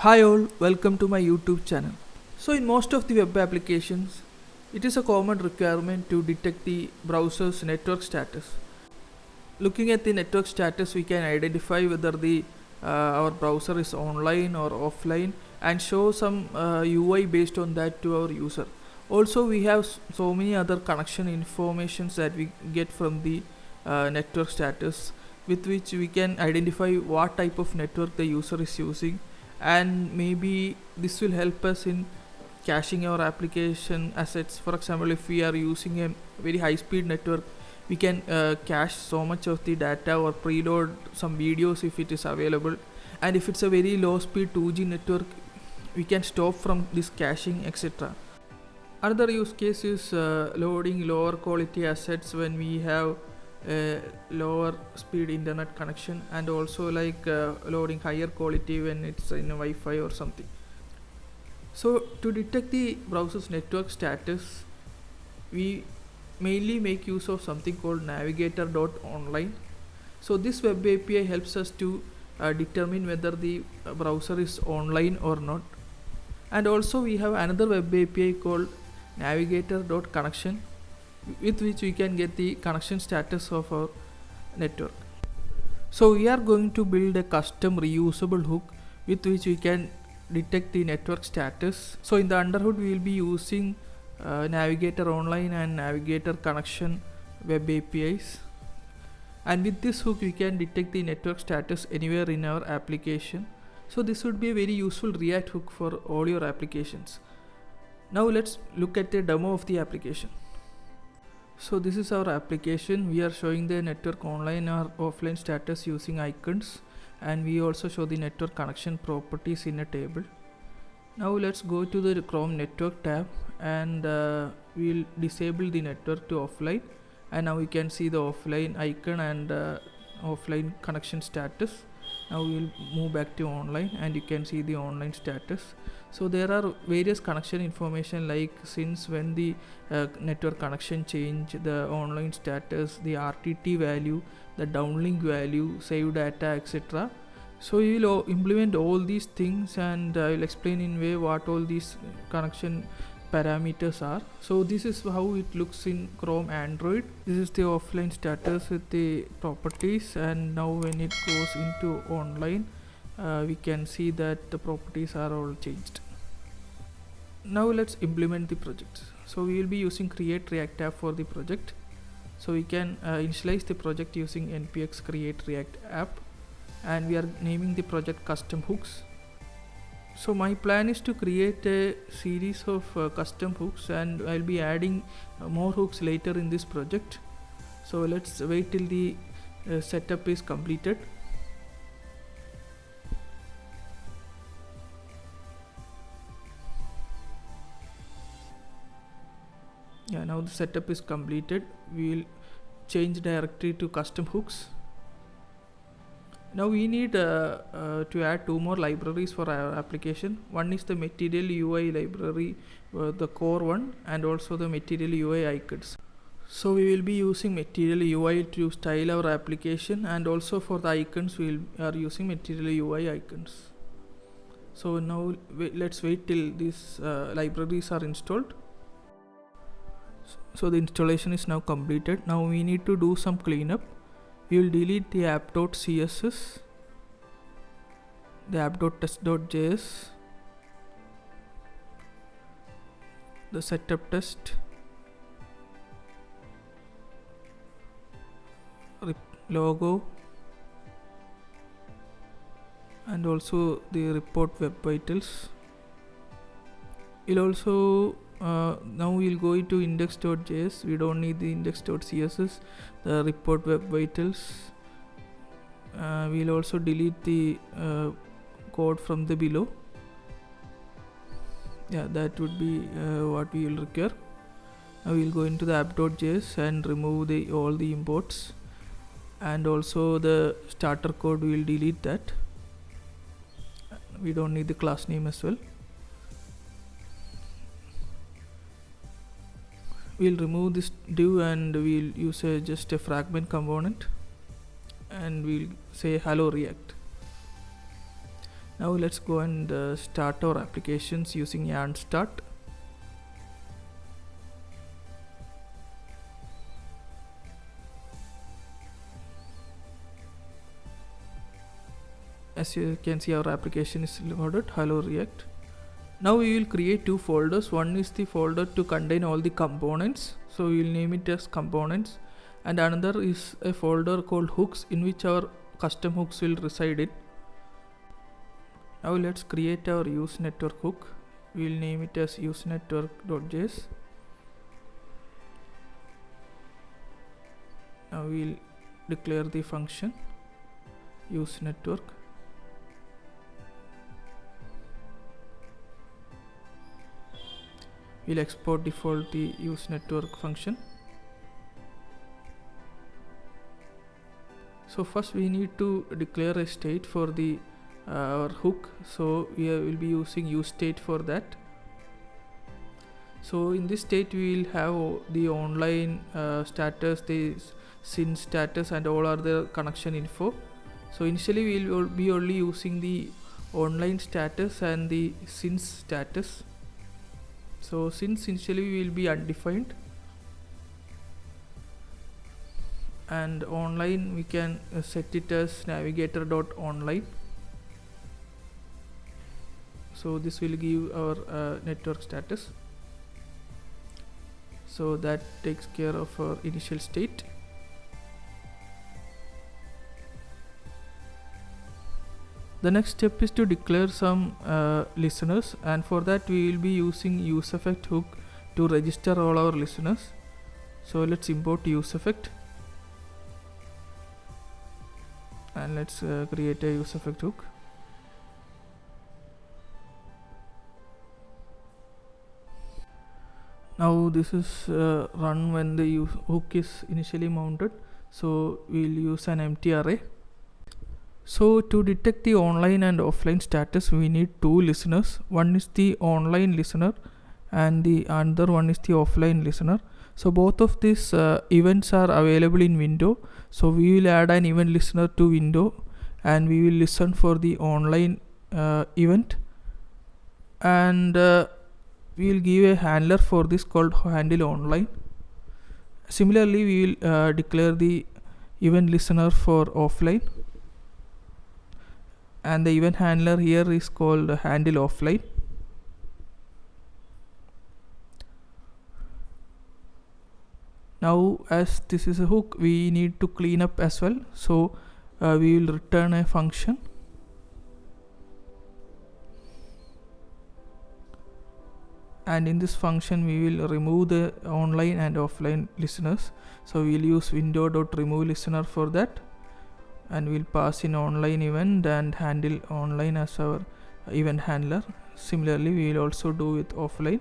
Hi all, welcome to my YouTube channel. So in most of the web applications, it is a common requirement to detect the browser's network status. Looking at the network status, we can identify whether the our browser is online or offline and show some UI based on that to our user. Also, we have so many other connection informations that we get from the network status, with which we can identify what type of network the user is using, and maybe this will help us in caching our application assets. For example, if we are using a very high speed network, we can cache so much of the data or preload some videos if it is available. And if it's a very low speed 2G network, we can stop from this caching, etc. Another use case is loading lower quality assets when we have a lower speed internet connection, and also like loading higher quality when it's in a Wi-Fi or something. So to detect the browser's network status, we mainly make use of something called navigator.onLine. So this web API helps us to determine whether the browser is online or not. And also we have another web API called navigator.connection, with which we can get the connection status of our network. So we are going to build a custom reusable hook with which we can detect the network status. So in the underhood, we will be using navigator online and navigator connection web APIs, and with this hook we can detect the network status anywhere in our application. So this would be a very useful React hook for all your applications. Now let's look at a demo of the application. So this is our application. We are showing the network online or offline status using icons, and we also show the network connection properties in a table. Now let's go to the Chrome network tab, and we'll disable the network to offline, and now we can see the offline icon and offline connection status. Now we'll move back to online, and you can see the online status. So there are various connection information, like since when the network connection change, the online status, the RTT value, the downlink value, save data, etc. So we will implement all these things, and I will explain in way what all these connection parameters are. So this is how it looks in Chrome Android. This is the offline status with the properties, and now when it goes into online, we can see that the properties are all changed. Now let's implement the project. So we will be using create react app for the project. So we can initialize the project using npx create react app, and we are naming the project custom hooks. So my plan is to create a series of custom hooks, and I'll be adding more hooks later in this project. So let's wait till the setup is completed. Yeah, now the setup is completed. We will change directory to custom hooks. Now we need to add two more libraries for our application. One is the material UI library, the core one, and also the material UI icons. So we will be using material UI to style our application, and also for the icons we are using material UI icons. So now let's wait till these libraries are installed. So the installation is now completed. Now we need to do some cleanup. We will delete the app.css, the app.test.js, the setup test, logo, and also the report web vitals. We'll also now we'll go into index.js. We don't need the index.css, the report web vitals. We'll also delete the code from the below. Yeah, that would be what we will require. Now we'll go into the app.js and remove all the imports, and also the starter code, we will delete that. We don't need the class name as well. We'll remove this div, and we'll use just a fragment component, and we'll say hello React. Now let's go and start our applications using yarn start. As you can see, our application is loaded. Hello React. Now we will create two folders. One is the folder to contain all the components, so we will name it as components, and another is a folder called hooks, in which our custom hooks will reside in. Now let's create our useNetwork hook. We will name it as useNetwork.js. Now we will declare the function useNetwork. We'll export default the useNetwork function. So first we need to declare a state for the our hook, so we will be using useState for that. So in this state we will have the online status, the SYN status, and all other connection info. So initially we will be only using the online status and the SYN status. So since initially we will be undefined, and online we can set it as navigator.onLine. So this will give our network status. So that takes care of our initial state. The next step is to declare some listeners, and for that we will be using useEffect hook to register all our listeners. So let's import useEffect, and let's create a useEffect hook. Now this is run when the hook is initially mounted, so we will use an empty array. So to detect the online and offline status, we need two listeners. One is the online listener and the other one is the offline listener. So both of these events are available in window. So we will add an event listener to window, and we will listen for the online event, and we will give a handler for this called handle online. Similarly, we will declare the event listener for offline, and the event handler here is called handle offline. Now as this is a hook, we need to clean up as well, so we will return a function, and in this function we will remove the online and offline listeners. So we will use window.remove listener for that, and we'll pass in online event and handle online as our event handler. Similarly, we will also do with offline.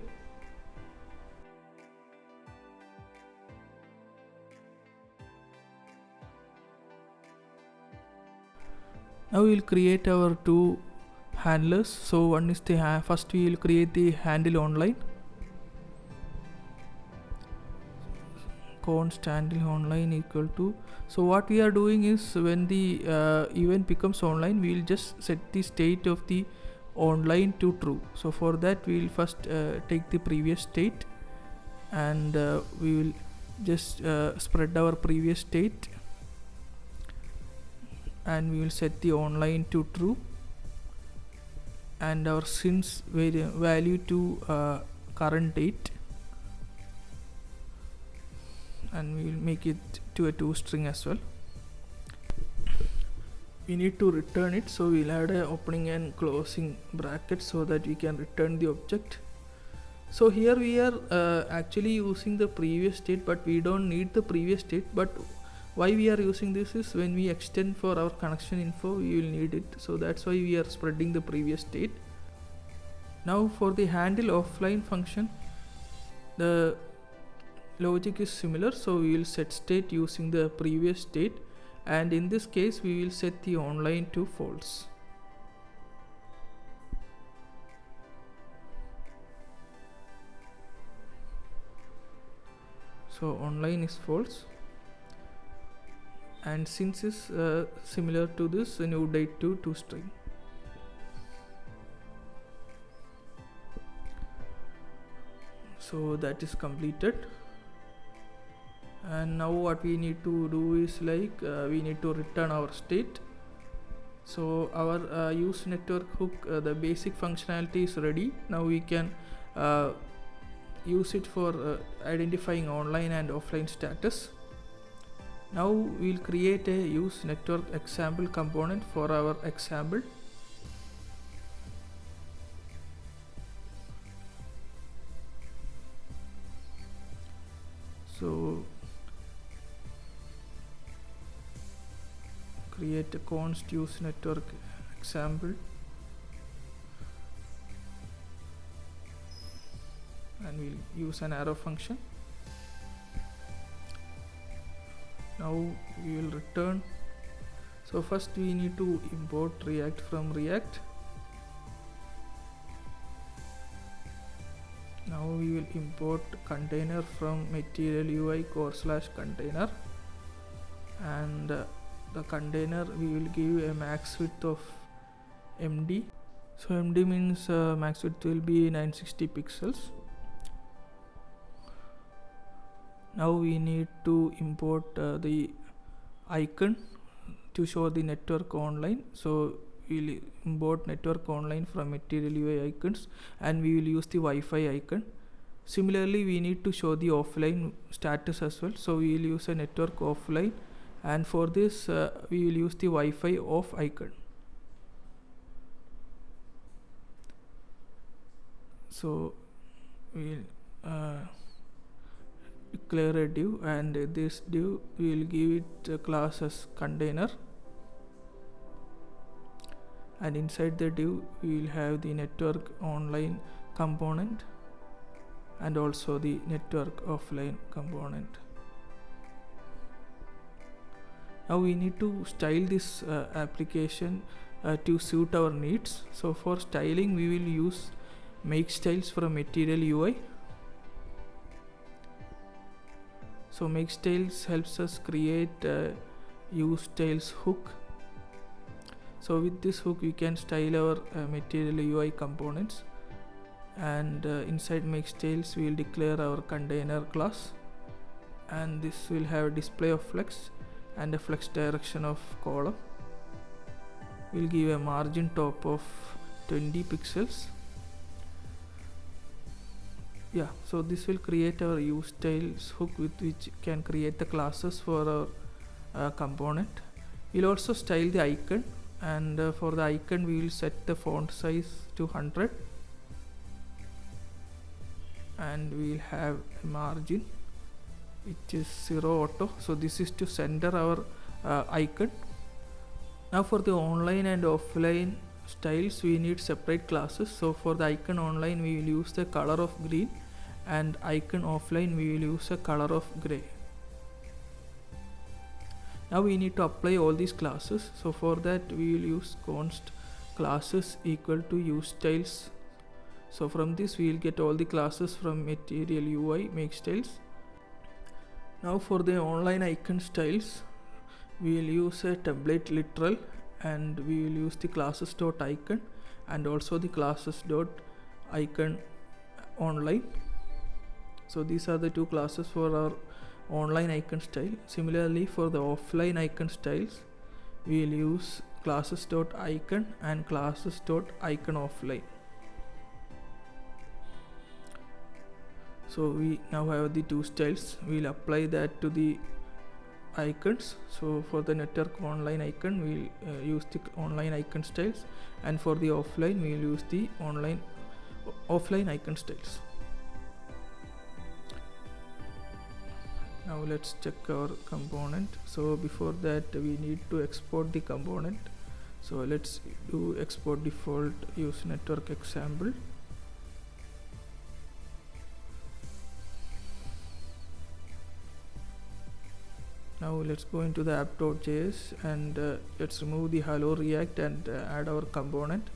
Now we will create our two handlers. So one is the first we will create the handle online. Const handle online equal to, so what we are doing is when the event becomes online, we will just set the state of the online to true. So for that we will first take the previous state, and we will just spread our previous state, and we will set the online to true, and our SYN's value to current date, and we will make it to a toString as well. We need to return it, so we'll add a opening and closing bracket so that we can return the object. So here we are actually using the previous state, but we don't need the previous state. But why we are using this is when we extend for our connection info, we will need it. So that's why we are spreading the previous state. Now for the handle offline function, the logic is similar. So we will set state using the previous state, and in this case we will set the online to false. So online is false, and since is similar to this new date to toString. So that is completed, and now what we need to do is we need to return our state. So our use network hook, the basic functionality is ready. Now we can use it for identifying online and offline status. Now we'll create a use network example component for our example. So create a const use network example, and we'll use an arrow function. Now we will return. So first we need to import React from React. Now we will import container from material UI core/container, and the container we will give a max width of MD. So MD means max width will be 960 pixels. Now we need to import the icon to show the network online. So we'll import network online from material UI icons, and we will use the Wi-Fi icon. Similarly, we need to show the offline status as well. So we will use a network offline, and for this we will use the Wi-Fi off icon. So we'll declare a div, and this div we will give it a class as container, and inside the div we will have the network online component and also the network offline component. Now we need to style this application to suit our needs. So for styling we will use make styles from material UI. So make styles helps us create use styles hook. So with this hook we can style our material UI components, and inside make styles we will declare our container class, and this will have display of flex and a flex direction of column. We'll give a margin top of 20 pixels. Yeah, so this will create our use styles hook with which can create the classes for our component. We'll also style the icon, and for the icon we will set the font size to 100, and we will have a margin which is 0 auto. So this is to center our icon. Now for the online and offline styles we need separate classes. So for the icon online we will use the color of green, and icon offline we will use a color of gray. Now we need to apply all these classes. So for that we will use const classes equal to use styles. So from this we will get all the classes from material UI make styles. Now for the online icon styles we will use a template literal, and we will use the classes.icon and also the classes.icon online. So these are the two classes for our online icon style. Similarly for the offline icon styles we will use classes.icon and classes.icon offline. So we now have the two styles. We will apply that to the icons. So for the network online icon we will use the online icon styles, and for the offline we will use the offline icon styles. Now let's check our component. So before that we need to export the component. So let's do export default use network example. Now let's go into the app.js, and let's remove the hello react and add our component.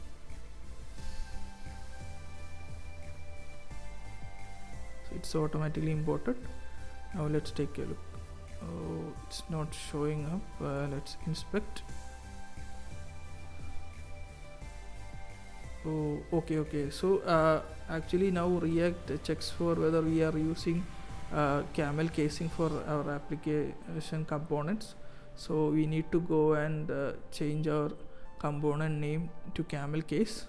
So it's automatically imported. Now let's take a look. Oh, it's not showing up. Let's inspect. Oh, okay. So actually now React checks for whether we are using camel casing for our application components. So we need to go and change our component name to camel case.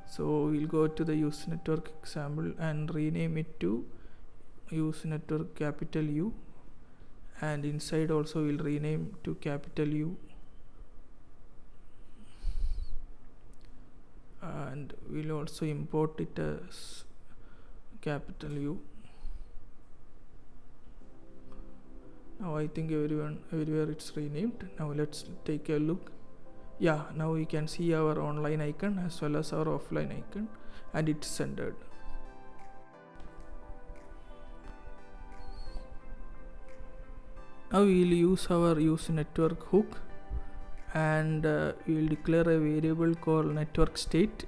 So we'll go to the useNetwork example and rename it to useNetwork capital U, and inside also we'll rename to capital U, and we'll also import it as capital U. Now I think everywhere it's renamed. Now let's take a look. Yeah, now we can see our online icon as well as our offline icon, and it's centered. Now we will use our useNetwork hook, and we will declare a variable called network state.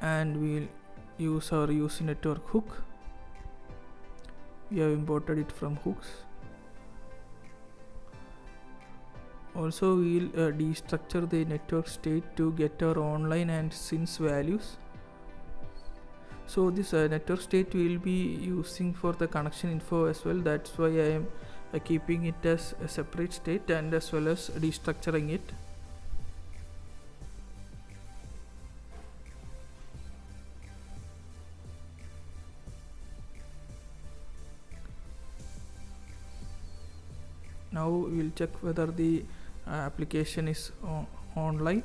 And we will use our useNetwork hook. We have imported it from hooks. Also we will destructure the network state to get our online and since values. So this network state we will be using for the connection info as well. That's why I am keeping it as a separate state and as well as destructuring it. Now we will check whether the application is online,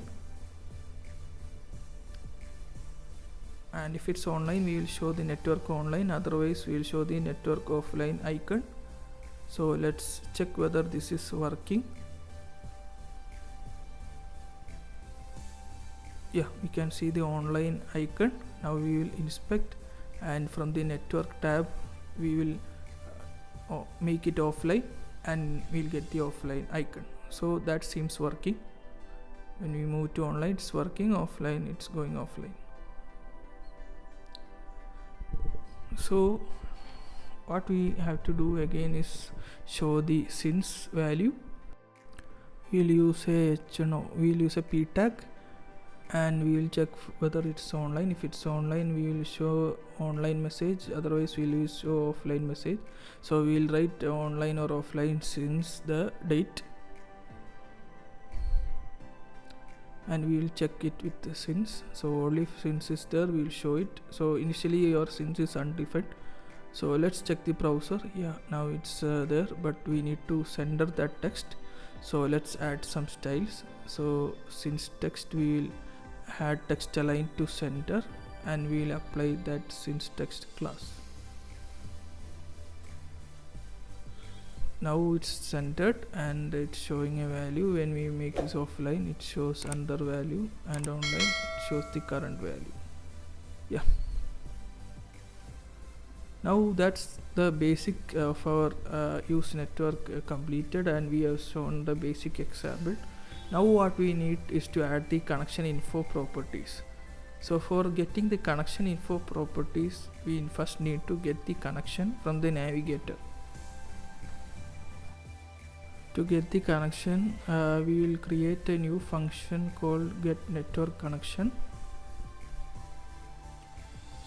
and if it's online we will show the network online, otherwise we will show the network offline icon. So let's check whether this is working. Yeah, we can see the online icon. Now we will inspect, and from the network tab we will make it offline, and we'll get the offline icon. So that seems working. When we move to online it's working, offline it's going offline. So what we have to do again is show the since value. We'll use a p tag, and we will check whether it's online. If it's online we will show online message, otherwise we will show offline message. So we will write online or offline since the date, and we will check it with the since. So only if since is there we will show it. So initially your since is undefined. So let's check the browser. Yeah, now it's there, but we need to center that text. So let's add some styles. So since text we will add text align to center, and we will apply that since text class. Now it's centered and it's showing a value. When we make this offline it shows another value, and online it shows the current value. Yeah, now that's the basic of our useNetwork completed, and we have shown the basic example. Now what we need is to add the connection info properties. So for getting the connection info properties, we first need to get the connection from the navigator. To get the connection, we will create a new function called getNetworkConnection.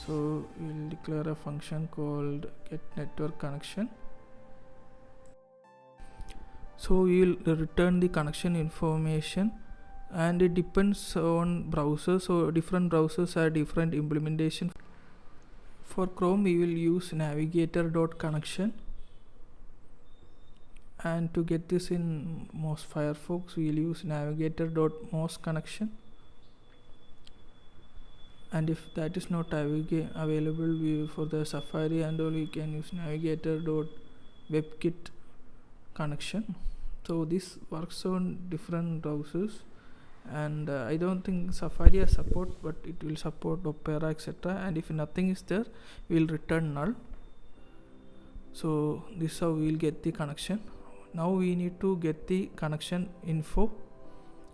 So we will declare a function called getNetworkConnection. So we will return the connection information, and it depends on browser. So different browsers have different implementation. For Chrome we will use navigator.connection, and to get this in most Firefox we will use navigator.mostConnection, and if that is not available for the Safari and all, we can use navigator.webkit-connection. So this works on different browsers, and I don't think Safari has support, but it will support Opera, etc. And if nothing is there we will return null. So this is how we will get the connection. Now we need to get the connection info.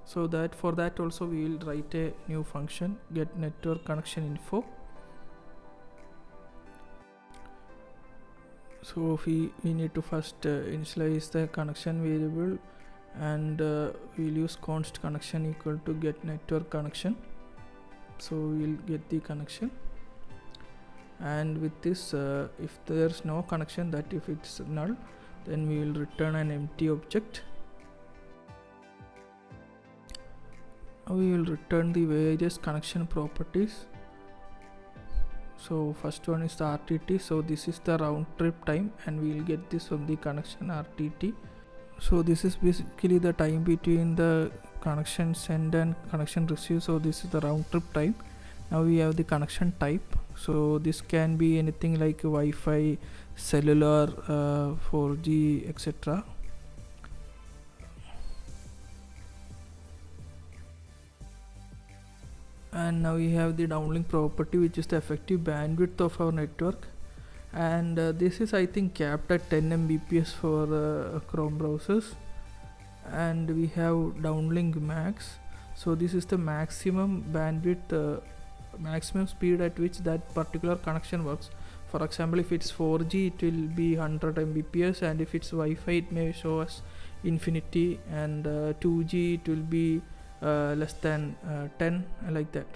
So that for that also we will write a new function, getNetworkConnectionInfo. So we need to first initialize the connection variable, and we'll use const connection equal to get network connection. So we'll get the connection, and with this if there's no connection, that if it's null, then we will return an empty object. We will return the various connection properties. So first one is the RTT, so this is the round trip time, and we will get this from the connection RTT. So this is basically the time between the connection send and connection receive, so this is the round trip time. Now we have the connection type, so this can be anything like Wi-Fi, cellular, 4G, etc. And now we have the downlink property, which is the effective bandwidth of our network, and this is I think capped at 10 Mbps for Chrome browsers. And we have downlink max, so this is the maximum bandwidth, maximum speed at which that particular connection works. For example, if it's 4G, it will be 100 Mbps, and if it's Wi-Fi, it may show us infinity, and 2G, it will be less than 10, like that.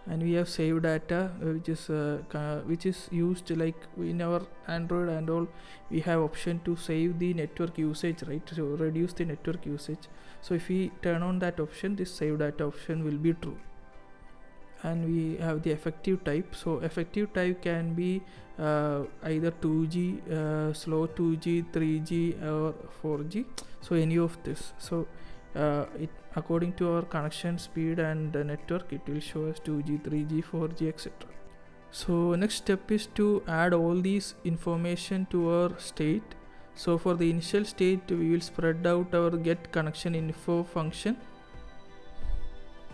And we have save data, which is used like in our Android and all. We have option to save the network usage, right? So reduce the network usage. So if we turn on that option, this save data option will be true. And we have the effective type, so effective type can be either 2G, slow 2G, 3G, or 4G, so any of this. So it according to our connection speed and the network, it will show us 2G, 3G, 4G, etc. So next step is to add all these information to our state. So for the initial state, we will spread out our get connection info function.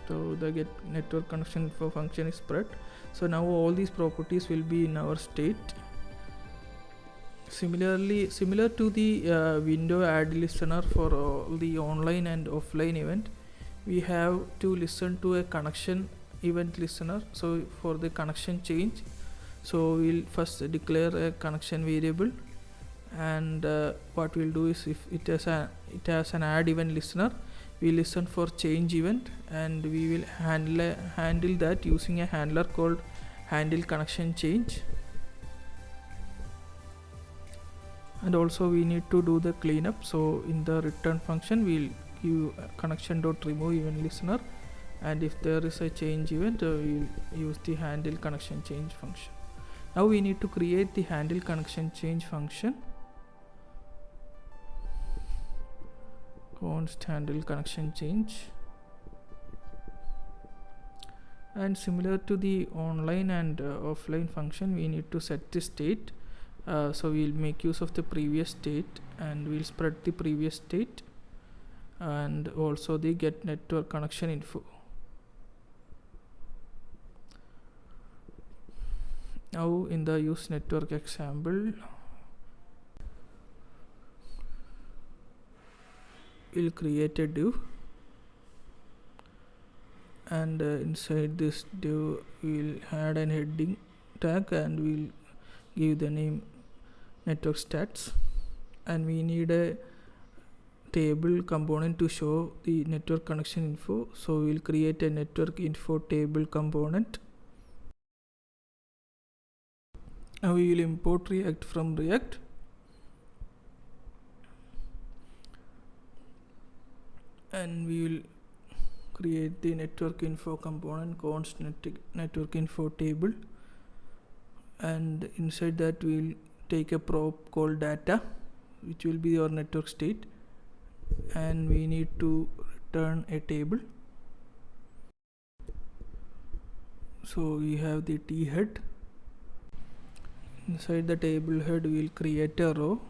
So the get network connection info function is spread. So now all these properties will be in our state. Similarly, similar to the window add listener for all the online and offline event, we have to listen to a connection event listener. So for the connection change, so we'll first declare a connection variable, and what we'll do is, if it has an add event listener, we listen for change event, and we will handle that using a handler called handle connection change. And also we need to do the cleanup. So in the return function, we'll give connection.remove event listener, and if there is a change event, we'll use the handle connection change function. Now we need to create the handle connection change function. Const handle connection change, and similar to the online and offline function, we need to set the state. So we'll make use of the previous state, and we'll spread the previous state, and also the get network connection info. Now in the use network example, we'll create a div, and inside this div we'll add an heading tag, and we'll give the name network stats, and we need a table component to show the network connection info. So we'll create a network info table component. Now we will import React from React, and we will create the network info component const network info table, and inside that we'll take a prop called data, which will be our network state, and we need to return a table. So we have the t head. Inside the table head, we'll create a row,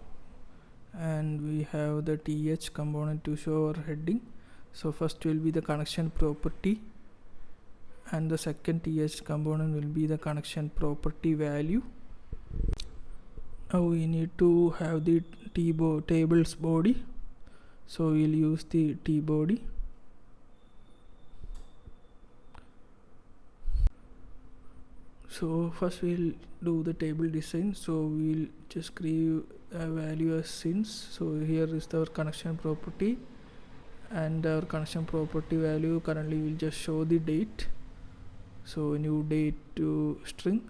and we have the th component to show our heading. So first will be the connection property, and the second th component will be the connection property value. Now we need to have the table's body, so we'll use the t body. So first we'll do the table design. So we'll just create a value as since. So here is our connection property, and our connection property value currently will just show the date. So new date to string.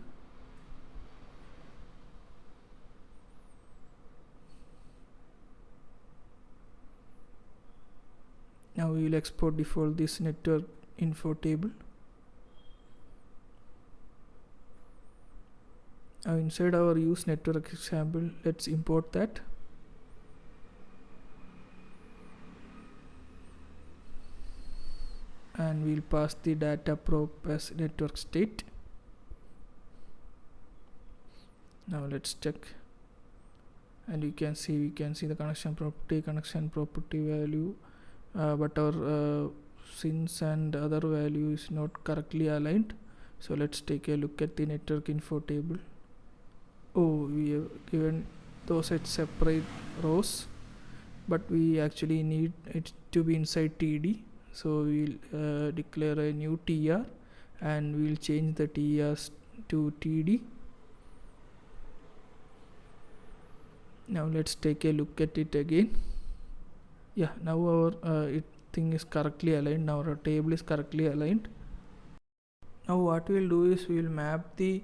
Now we will export default this network info table. Now inside our use network example, let's import that. And we'll pass the data prop as network state. Now let's check, and we can see the connection property value, but our since and other value is not correctly aligned. So let's take a look at the network info table. Oh, we have given those at separate rows, but we actually need it to be inside TD. So we'll declare a new TR, and we'll change the TRs to TD. Now let's take a look at it again. Yeah, now our thing is correctly aligned. Now our table is correctly aligned. Now what we'll do is we'll map the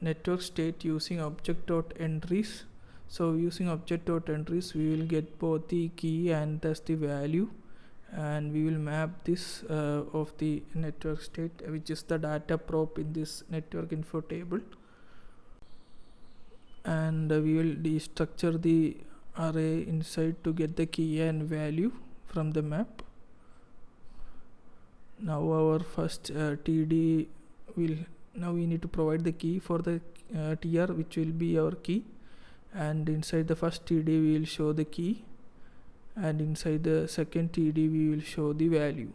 network state using object.entries. So using object.entries, we will get both the key and thus the value, and we will map this of the network state, which is the data prop in this network info table, and we will destructure the array inside to get the key and value from the map. Now our first TD will, now we need to provide the key for the TR, which will be our key, and inside the first TD we will show the key, and inside the second TD we will show the value.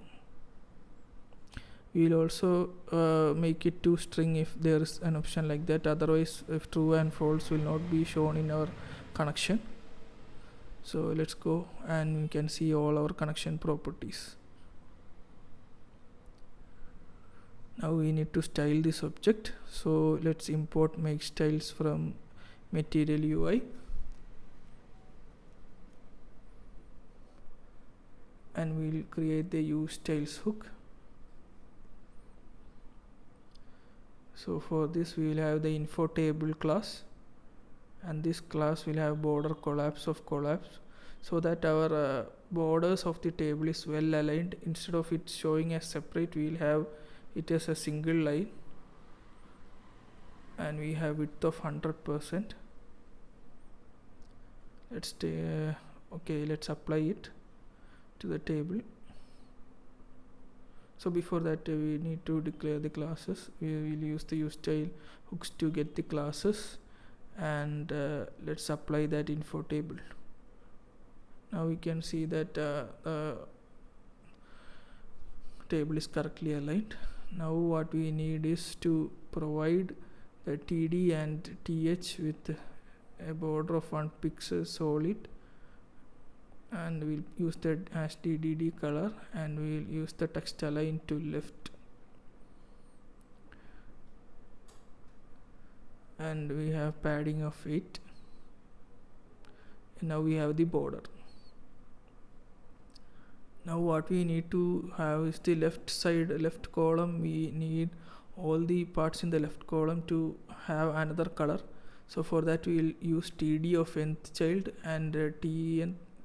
We will also make it to string if there is an option like that. Otherwise, if true and false will not be shown in our connection. So let's go, and we can see all our connection properties. Now we need to style this object. So let's import make styles from material UI, and we'll create the use styles hook. So for this we will have the info table class, and this class will have border collapse, so that our borders of the table is well aligned. Instead of it showing as separate, we will have it as a single line, and we have width of 100%. Let's apply it to the table. So before that we need to declare the classes. We will use the useStyle hooks to get the classes, and let's apply that info table. Now we can see that the table is correctly aligned. Now what we need is to provide the TD and TH with a border of 1 pixel solid, and we'll use the as DDD color, and we'll use the text align to left, and we have padding of 8, and now we have the border. Now what we need to have is the left column. We need all the parts in the left column to have another color. So for that we will use TD of nth child and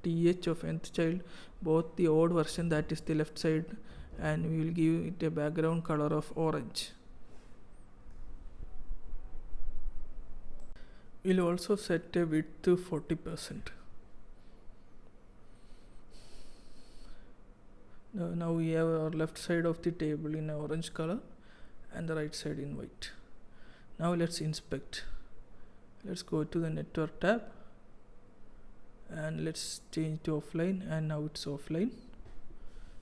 TH of nth child, both the odd version, that is the left side, and we will give it a background color of orange. We'll also set a width to 40%. Now we have our left side of the table in orange color and the right side in white. Now let's inspect. Let's go to the network tab, and let's change to offline, and now it's offline,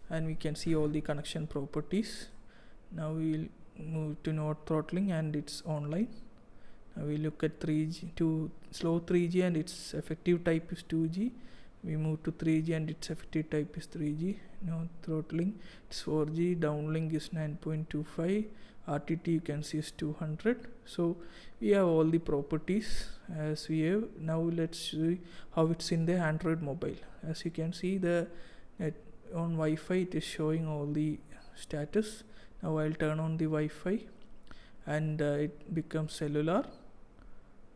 and we can see all the connection properties. Now we will move to node throttling, and it's online. Now we look at 3G to slow 3G, and its effective type is 2G. We move to 3G, and its effective type is 3G. Now throttling, it's 4G. Downlink is 9.25. RTT you can see is 200. So we have all the properties as we have. Now let's see how it's in the Android mobile. As you can see, the on Wi-Fi it is showing all the status. Now I'll turn on the Wi-Fi and it becomes cellular,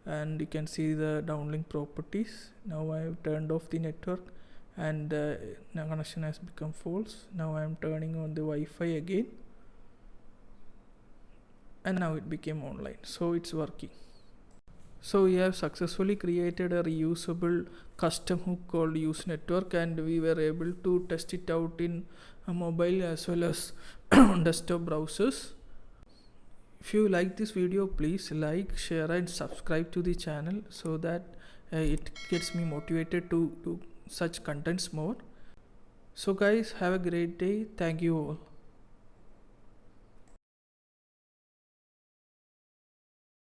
and you can see the downlink properties. Now I have turned off the network and now connection has become false. Now I am turning on the Wi-Fi again and now it became online, so it's working. So we have successfully created a reusable custom hook called useNetwork, and we were able to test it out in a mobile as well as desktop browsers. If you like this video, please like, share and subscribe to the channel so that it gets me motivated to do such contents more. So guys, have a great day. Thank you all.